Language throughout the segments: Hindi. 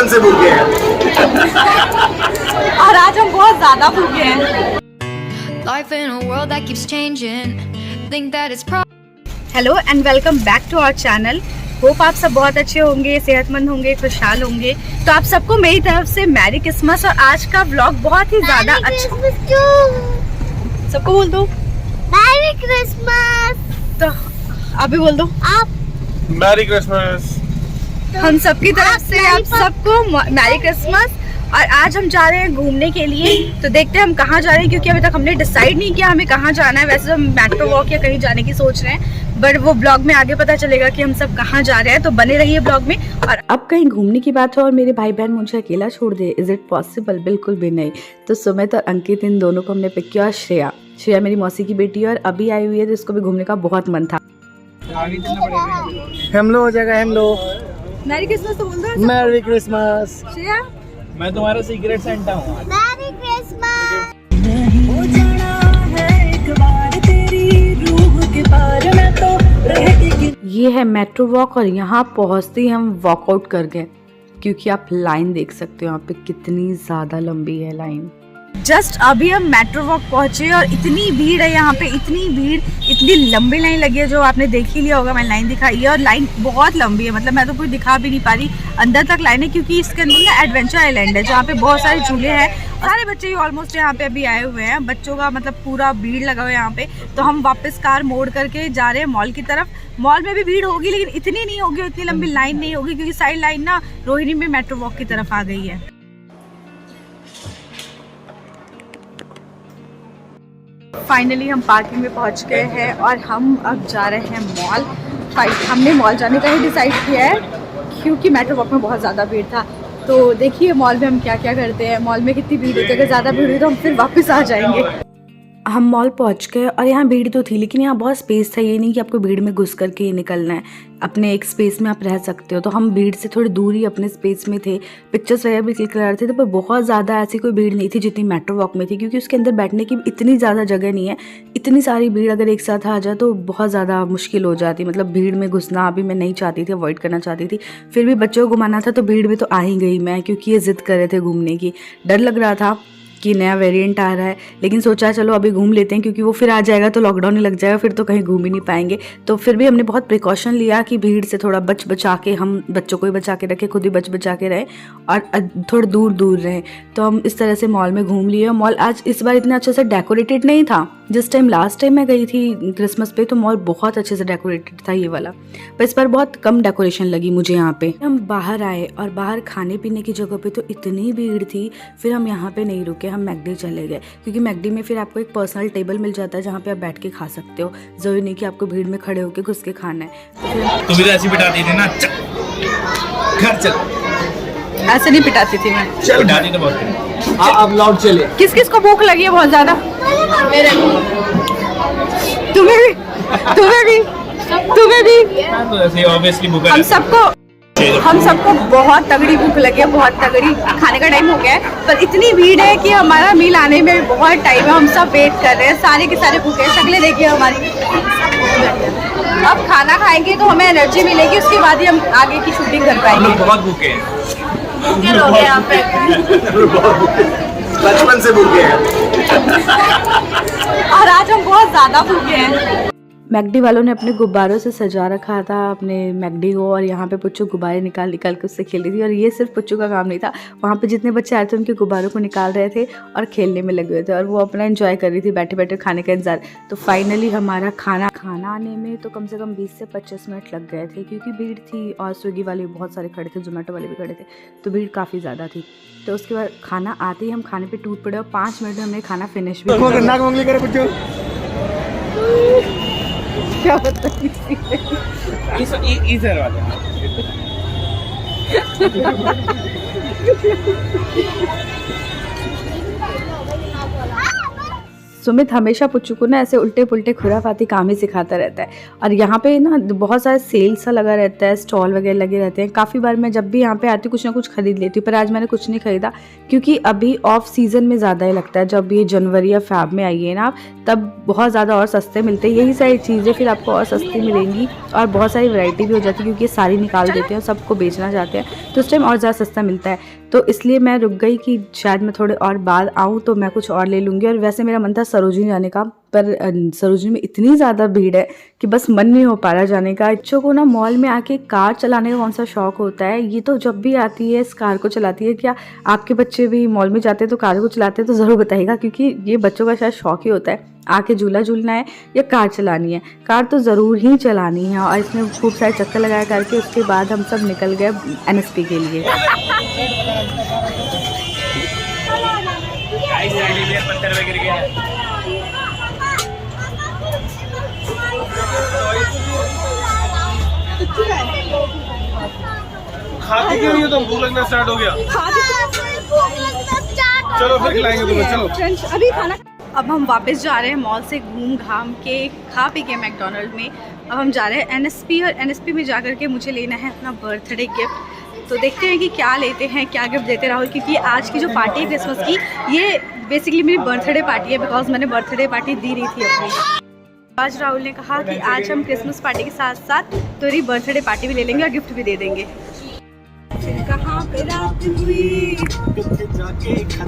बचपन से भूखे हैं। और आज हम बहुत ज्यादा भूखे हैं। Life in a world that keeps changing. Think that it's hello and welcome back to our channel. Hope आप सब बहुत अच्छे होंगे, सेहतमंद होंगे, खुशहाल होंगे। तो आप सबको मेरी तरफ से मैरी क्रिसमस। और आज का व्लॉग बहुत ही ज्यादा अच्छा। सबको बोल दो मैरी क्रिसमस। तो अभी बोल दो आप मैरी क्रिसमस। हम सबकी तरफ से आप सबको मैरी क्रिसमस। और आज हम जा रहे हैं घूमने के लिए। तो देखते हैं हम कहाँ जा रहे हैं, क्योंकि अभी तक हमने डिसाइड नहीं किया हमें कहाँ जाना है। वैसे तो हम मेट्रो वॉक या कहीं जाने की सोच रहे हैं, बट वो ब्लॉग में आगे पता चलेगा कि हम सब कहाँ जा रहे हैं। तो बने रहिए ब्लॉग में। और अब कहीं घूमने की बात हो और मेरे भाई बहन मुझे अकेला छोड़ दे, इज इट पॉसिबल? बिल्कुल भी नहीं। तो सुमित और अंकित, इन दोनों को हमने पिक किया। और श्रेया मेरी मौसी की बेटी है और अभी आई हुई है, तो इसको भी घूमने का बहुत मन था। हम लोग हो जाएगा, हम लोग मैरी क्रिसमस तो बोल दो। Merry Christmas. श्रेया मैं तुम्हारा सीक्रेट सेंटा हूँ। Merry Christmas. ये है मेट्रो वॉक और यहाँ पहुँचते ही हम वॉकआउट कर गए, क्योंकि आप लाइन देख सकते हो यहाँ पे कितनी ज्यादा लंबी है लाइन। जस्ट अभी हम मेट्रो वॉक पहुंचे और इतनी भीड़ है यहाँ पे, इतनी भीड़, इतनी लंबी लाइन लगी है। जो आपने देख ही लिया होगा, मैंने लाइन दिखाई है और लाइन बहुत लंबी है। मतलब मैं तो कोई दिखा भी नहीं पा रही, अंदर तक लाइन है, क्योंकि इसके अंदर ना एडवेंचर आइलैंड है जहाँ पे बहुत सारे झूले हैं। सारे बच्चे ही ऑलमोस्ट यहाँ पे अभी आए हुए हैं, बच्चों का मतलब पूरा भीड़ लगा हुआ है यहाँ पे। तो हम वापस कार मोड़ करके जा रहे हैं मॉल की तरफ। मॉल में भी भीड़ होगी, लेकिन इतनी नहीं होगी, इतनी लंबी लाइन नहीं होगी, क्योंकि साइड लाइन ना रोहिणी में मेट्रो वॉक की तरफ आ गई है। फाइनली हम पार्किंग में पहुंच गए हैं और हम अब जा रहे हैं मॉल। हमने मॉल जाने का ही डिसाइड किया है, क्योंकि मेट्रो वॉक में बहुत ज़्यादा भीड़ था। तो देखिए मॉल में हम क्या क्या करते हैं, मॉल में कितनी भीड़ होती है। अगर ज़्यादा भीड़ हुई तो हम फिर वापस आ जाएंगे। हम मॉल पहुंच गए और यहाँ भीड़ तो थी, लेकिन यहाँ बहुत स्पेस था। ये नहीं कि आपको भीड़ में घुस करके निकलना है, अपने एक स्पेस में आप रह सकते हो। तो हम भीड़ से थोड़ी दूर ही अपने स्पेस में थे, पिक्चर्स वगैरह भी क्लिक करा रहे थे। तो पर बहुत ज़्यादा ऐसी कोई भीड़ नहीं थी जितनी मेट्रो वॉक में थी, क्योंकि उसके अंदर बैठने की इतनी ज़्यादा जगह नहीं है। इतनी सारी भीड़ अगर एक साथ आ जाए तो बहुत ज़्यादा मुश्किल हो जाती। मतलब भीड़ में घुसना अभी मैं नहीं चाहती थी, अवॉइड करना चाहती थी। फिर भी बच्चों को घुमाना था, तो भीड़ में तो आ ही गई मैं, क्योंकि ये ज़िद कर रहे थे घूमने की। डर लग रहा था कि नया वेरिएंट आ रहा है, लेकिन सोचा चलो अभी घूम लेते हैं, क्योंकि वो फिर आ जाएगा तो लॉकडाउन ही लग जाएगा, फिर तो कहीं घूम ही नहीं पाएंगे। तो फिर भी हमने बहुत प्रिकॉशन लिया कि भीड़ से थोड़ा बचा के, हम बच्चों को ही बचा के रखें, खुद ही बचा के रहे और थोड़ा दूर रहे। तो हम इस तरह से मॉल में घूम लिए। मॉल आज इस बार इतना अच्छे से डेकोरेटेड नहीं था। जिस टाइम लास्ट टाइम मैं गई थी क्रिसमस पे, तो मॉल बहुत अच्छे से डेकोरेटेड था ये वाला, पर इस बार बहुत कम डेकोरेशन लगी मुझे यहाँ पे। हम बाहर आए और बाहर खाने पीने की जगह पे तो इतनी भीड़ थी, फिर हम यहाँ पे नहीं रुके, हम मैकडी चले गए। क्योंकि मैकडी में फिर आपको एक पर्सनल टेबल मिल जाता है जहाँ पे आप बैठ के खा सकते हो, जरूरी नहीं कि आपको भीड़ में खड़े होकर घुस के खाना है। तू भी तो ऐसी पिटाती थी ना, घर चल। ऐसे नहीं पिटाती थी मैं, पिटाती तो बहुत। अब लौट चले। किस किस को भूख लगी है बहुत ज्यादा? मेरे तुम्हें भी ऑब्वियसली भूखा हम सबको बहुत तगड़ी भूख लगी है, बहुत तगड़ी। खाने का टाइम हो गया है, पर इतनी भीड़ है कि हमारा मील आने में बहुत टाइम है। हम सब वेट कर रहे हैं, सारे के सारे भूखे हैं। शक्लें देखिए हमारी। अब खाना खाएंगे तो हमें एनर्जी मिलेगी, उसके बाद ही हम आगे की शूटिंग कर पाएंगे। बहुत भूखे हैं, यहाँ पे बचपन से भूखे हैं। और आज हम बहुत ज्यादा भूखे हैं। मैकडी वालों ने अपने गुब्बारों से सजा रखा था अपने मैकडी को, और यहाँ पे पुच्चू गुब्बारे निकाल के उससे खेल रही थी। और ये सिर्फ पुच्चू का काम नहीं था, वहाँ पे जितने बच्चे आए थे उनके गुब्बारों को निकाल रहे थे और खेलने में लगे हुए थे, और वो अपना एंजॉय कर रही थी बैठे बैठे खाने का इंतजार। तो फाइनली हमारा खाना आने में तो कम से कम 20 से 25 मिनट लग गए थे, क्योंकि भीड़ थी और स्विगी वाले बहुत सारे खड़े थे, जोमेटो वाले भी खड़े थे, तो भीड़ काफ़ी ज़्यादा थी। तो उसके बाद खाना आते ही हम खाने पर टूट पड़े और 5 मिनट में हमने खाना फिनिश भी किया। क्या बताइए सुमित हमेशा पुच्चू को ना ऐसे उल्टे पुल्टे खुराफाती काम ही सिखाता रहता है। और यहाँ पे ना बहुत सारा सेल सा लगा रहता है, स्टॉल वगैरह लगे रहते हैं। काफ़ी बार मैं जब भी यहाँ पे आती हूँ कुछ ना कुछ खरीद लेती हूँ, पर आज मैंने कुछ नहीं खरीदा क्योंकि अभी ऑफ सीज़न में ज़्यादा ही लगता है। जब ये जनवरी या फैब में आइए ना आप, तब बहुत ज़्यादा और सस्ते मिलते हैं। यही सारी चीज़ें फिर आपको और सस्ती मिलेंगी और बहुत सारी वैरायटी भी हो जाती है क्योंकि ये सारी निकाल देते हैं और सबको बेचना चाहते हैं, तो उस टाइम और ज़्यादा सस्ता मिलता है। तो इसलिए मैं रुक गई कि शायद मैं थोड़े और बाद आऊँ तो मैं कुछ और ले लूँगी। और वैसे मेरा मन था सरोजिनी जाने का, पर सरोजिनी में इतनी ज़्यादा भीड़ है कि बस मन नहीं हो पा रहा जाने का। बच्चों को ना मॉल में आके कार चलाने का कौन सा शौक होता है, ये तो जब भी आती है इस कार को चलाती है। क्या आपके बच्चे भी मॉल में जाते हैं तो कार को चलाते हैं? तो ज़रूर बताइएगा, क्योंकि ये बच्चों का शायद शौक ही होता है। आके झूला झूलना है या कार चलानी है, कार तो ज़रूर ही चलानी है। और इसमें खूब सारे चक्कर लगाया करके उसके बाद हम सब निकल गए NSP के लिए। खाती क्यों नहीं हो तुम? भूख लगना स्टार्ट हो गया। चलो फिर खिलाएंगे तुम्हें, चलो। अभी खाना। अब हम वापस जा रहे हैं मॉल से घूम घाम के, खा पी के मैकडोनल्ड में। अब हम जा रहे हैं NSP, और NSP में जाकर के मुझे लेना है अपना बर्थडे गिफ्ट। तो देखते हैं कि क्या लेते हैं, क्या गिफ्ट देते राहुल, क्योंकि आज की जो पार्टी है क्रिसमस की, ये बेसिकली मेरी बर्थडे पार्टी है, बिकॉज मैंने बर्थडे पार्टी दी रही थी अपनी। आज राहुल ने कहा कि आज हम क्रिसमस पार्टी के साथ साथ तेरी बर्थडे पार्टी भी ले लेंगे और गिफ्ट भी दे देंगे। कहाँ पे रात हुई,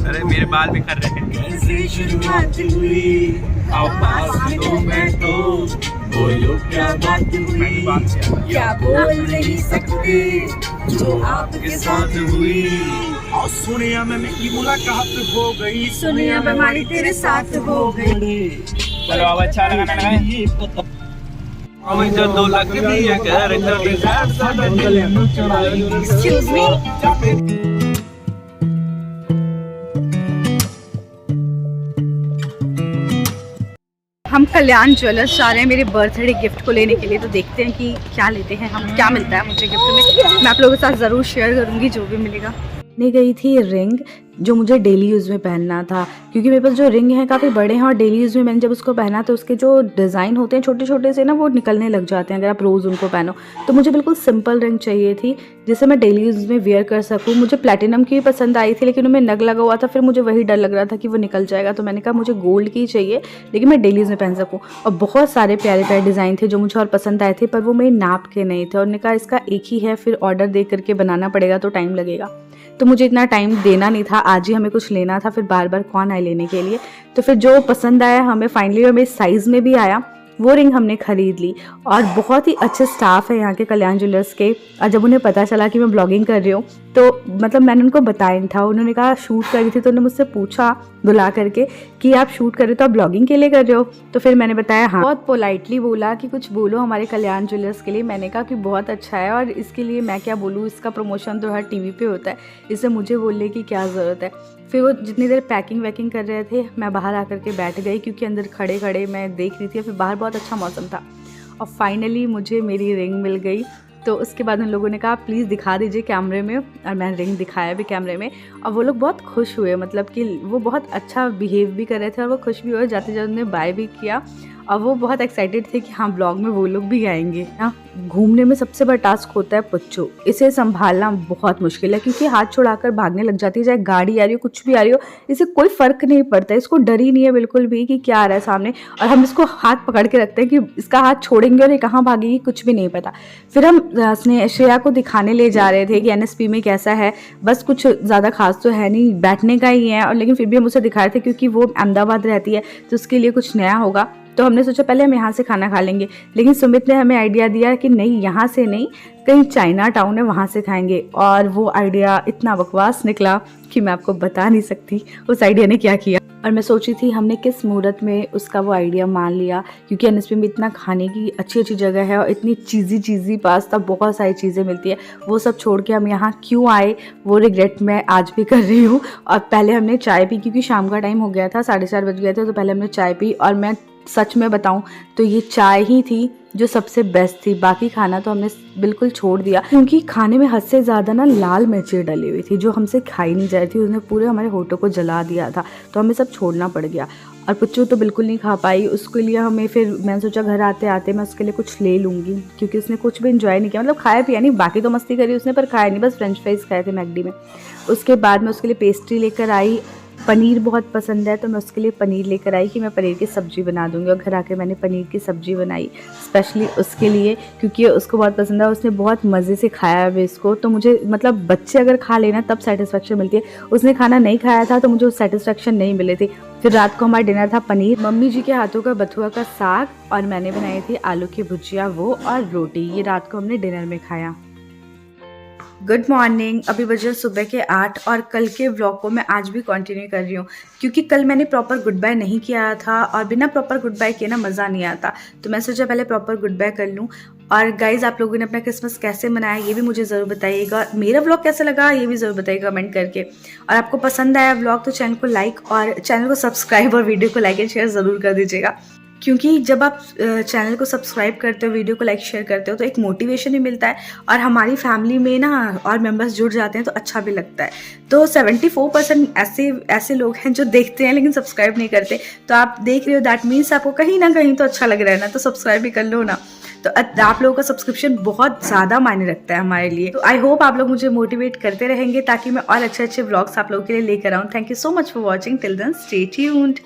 अरे मेरे बाल भी कर रहे हैं। कैसे शुरुआत हुई, आओ पास तो बैठो, बोलो क्या बात हुई, क्या बोल नहीं सकते जो आपके साथ हुई। और सुनिया में मेरी मुलाकात हो गई, सुनिया बीमारी तेरे साथ हो गई। चलो अब अच्छा लगाना लगाए। हमें जो 2 लाख दिया कर एक्सक्यूज मी, हम कल्याण ज्वेलर्स जा रहे हैं मेरे बर्थडे गिफ्ट को लेने के लिए। तो देखते हैं कि क्या लेते हैं हम, क्या मिलता है मुझे गिफ्ट में। मैं आप लोगों के साथ ज़रूर शेयर करूँगी जो भी मिलेगा। ले गई थी रिंग जो मुझे डेली यूज़ में पहनना था, क्योंकि मेरे पास जो रिंग है काफ़ी बड़े हैं और डेली यूज़ में मैंने जब उसको पहना तो उसके जो डिज़ाइन होते हैं छोटे छोटे से ना, वो निकलने लग जाते हैं अगर आप रोज़ उनको पहनो। तो मुझे बिल्कुल सिंपल रिंग चाहिए थी जिसे मैं डेली यूज़ में वेयर कर सकूँ। मुझे प्लेटिनम की भी पसंद आई थी, लेकिन उनमें नग लगा हुआ था, फिर मुझे वही डर लग रहा था कि वो निकल जाएगा। तो मैंने कहा मुझे गोल्ड की चाहिए लेकिन मैं डेली यूज़ में पहन सकूँ। और बहुत सारे प्यारे प्यारे डिज़ाइन थे जो मुझे और पसंद आए थे, पर वो मेरे नाप के नहीं थे। और उन्होंने कहा इसका एक ही है, फिर ऑर्डर दे करके बनाना पड़ेगा तो टाइम लगेगा। तो मुझे इतना टाइम देना नहीं था, आज ही हमें कुछ लेना था, फिर बार बार कौन आए लेने के लिए। तो फिर जो पसंद आया हमें फाइनली, और मेरे साइज़ में भी आया, वो रिंग हमने खरीद ली। और बहुत ही अच्छे स्टाफ है यहाँ के कल्याण ज्वेलर्स के। और जब उन्हें पता चला कि मैं ब्लॉगिंग कर रही हूँ तो मतलब मैंने उनको बताया नहीं था। उन्होंने कहा शूट कर रही थी, तो उन्होंने मुझसे पूछा बुला करके कि आप शूट कर रहे हो तो आप ब्लॉगिंग के लिए कर रहे हो? तो फिर मैंने बताया हाँ। बहुत पोलाइटली बोला कि कुछ बोलो हमारे कल्याण ज्वेलर्स के लिए। मैंने कहा कि बहुत अच्छा है और इसके लिए मैं क्या बोलूँ, इसका प्रमोशन तो हर टीवी पे होता है, इससे मुझे बोलने की क्या ज़रूरत है। फिर वो जितनी देर पैकिंग वैकिंग कर रहे थे मैं बाहर आकर के बैठ गई, क्योंकि अंदर खड़े खड़े मैं देख रही थी। फिर बाहर बहुत अच्छा मौसम था और फाइनली मुझे मेरी रिंग मिल गई। तो उसके बाद उन लोगों ने कहा प्लीज़ दिखा दीजिए कैमरे में, और मैंने रिंग दिखाया भी कैमरे में। और वो लोग बहुत खुश हुए, मतलब कि वो बहुत अच्छा बिहेव भी कर रहे थे और वो खुश भी हुए। जाते जाते उन्होंने बाय भी किया और वो बहुत एक्साइटेड थे कि हाँ ब्लॉग में वो लोग भी आएंगे। हाँ, घूमने में सबसे बड़ा टास्क होता है पुच्चू। इसे संभालना बहुत मुश्किल है क्योंकि हाथ छुड़ाकर भागने लग जाती है, चाहे गाड़ी आ रही हो कुछ भी आ रही हो, इसे कोई फ़र्क नहीं पड़ता। इसको डर ही नहीं है बिल्कुल भी कि क्या आ रहा है सामने, और हम इसको हाथ पकड़ के रखते हैं कि इसका हाथ छोड़ेंगे और ये कहाँ भागेगी कुछ भी नहीं पता। फिर हम श्रेया को दिखाने ले जा रहे थे कि NSP में कैसा है, बस कुछ ज़्यादा खास तो है नहीं, बैठने का ही है। और लेकिन फिर भी हम उसे दिखा रहे थे क्योंकि वो अहमदाबाद रहती है तो उसके लिए कुछ नया होगा। तो हमने सोचा पहले हम यहाँ से खाना खा लेंगे, लेकिन सुमित ने हमें आइडिया दिया कि नहीं यहाँ से नहीं, कहीं चाइना टाउन है वहाँ से खाएंगे। और वो आइडिया इतना बकवास निकला कि मैं आपको बता नहीं सकती उस आइडिया ने क्या किया। और मैं सोची थी हमने किस मुहूर्त में उसका वो आइडिया मान लिया, क्योंकि NSP में इतना खाने की अच्छी अच्छी जगह है और इतनी चीज़ी पास्ता बहुत सारी चीज़ें मिलती है। वो सब छोड़ के हम यहाँ क्यों आए वो रिग्रेट मैं आज भी कर रही हूँ। और पहले हमने चाय पी, क्योंकि शाम का टाइम हो गया था, 4:30 बज गए थे, तो पहले हमने चाय पी और मैं सच में बताऊं तो ये चाय ही थी जो सबसे बेस्ट थी। बाकी खाना तो हमने बिल्कुल छोड़ दिया क्योंकि खाने में हद से ज़्यादा ना लाल मिर्चें डली हुई थी जो हमसे खाई नहीं जा रही थी। उसने पूरे हमारे होठों को जला दिया था, तो हमें सब छोड़ना पड़ गया। और पुच्चू तो बिल्कुल नहीं खा पाई, उसके लिए हमें फिर मैंने सोचा घर आते आते मैं उसके लिए कुछ ले लूँगी क्योंकि उसने कुछ भी इन्जॉय नहीं किया, मतलब खाया पिया नहीं, बाकी तो मस्ती करी उसने पर खाया नहीं, बस फ्रेंच फ्राइज़ खाए थे मैकडी में। उसके बाद मैं उसके लिए पेस्ट्री लेकर आई। पनीर बहुत पसंद है तो मैं उसके लिए पनीर लेकर आई कि मैं पनीर की सब्ज़ी बना दूंगी। और घर आके मैंने पनीर की सब्ज़ी बनाई स्पेशली उसके लिए क्योंकि उसको बहुत पसंद है। उसने बहुत मज़े से खाया है इसको, तो मुझे मतलब बच्चे अगर खा लेना तब सेटिस्फेक्शन मिलती है। उसने खाना नहीं खाया था तो मुझे उस सेटिस्फेक्शन नहीं मिले थे। फिर रात को हमारा डिनर था पनीर, मम्मी जी के हाथों का बथुआ का साग, और मैंने बनाई थी आलू की भुजिया वो और रोटी। ये रात को हमने डिनर में खाया। गुड मॉर्निंग, अभी बजे सुबह के 8 और कल के व्लॉग को मैं आज भी कंटिन्यू कर रही हूँ क्योंकि कल मैंने प्रॉपर गुड बाय नहीं किया था और बिना प्रॉपर गुड बाय किए ना मज़ा नहीं आता, तो मैं सोचा पहले प्रॉपर गुड बाय कर लूँ। और गाइज़, आप लोगों ने अपना क्रिसमस कैसे मनाया ये भी मुझे ज़रूर बताइएगा, और मेरा व्लॉग कैसा लगा ये भी ज़रूर बताइएगा कमेंट करके। और आपको पसंद आया व्लॉग तो चैनल को लाइक और चैनल को सब्सक्राइब और वीडियो को लाइक एंड शेयर ज़रूर कर दीजिएगा क्योंकि जब आप चैनल को सब्सक्राइब करते हो, वीडियो को लाइक शेयर करते हो तो एक मोटिवेशन भी मिलता है और हमारी फैमिली में ना और मेंबर्स जुड़ जाते हैं तो अच्छा भी लगता है। तो 74% ऐसे लोग हैं जो देखते हैं लेकिन सब्सक्राइब नहीं करते, तो आप देख रहे हो दैट मीन्स आपको कहीं ना कहीं तो अच्छा लग रहा है ना, तो सब्सक्राइब भी कर लो ना। तो आप लोगों का सब्सक्रिप्शन बहुत ज़्यादा मायने रखता है हमारे लिए। तो आई होप आप लोग मुझे मोटिवेट करते रहेंगे ताकि मैं और अच्छे व्लॉग्स आप लोगों के लिए लेकर आऊँ। Thank you so much for watching, till then stay tuned.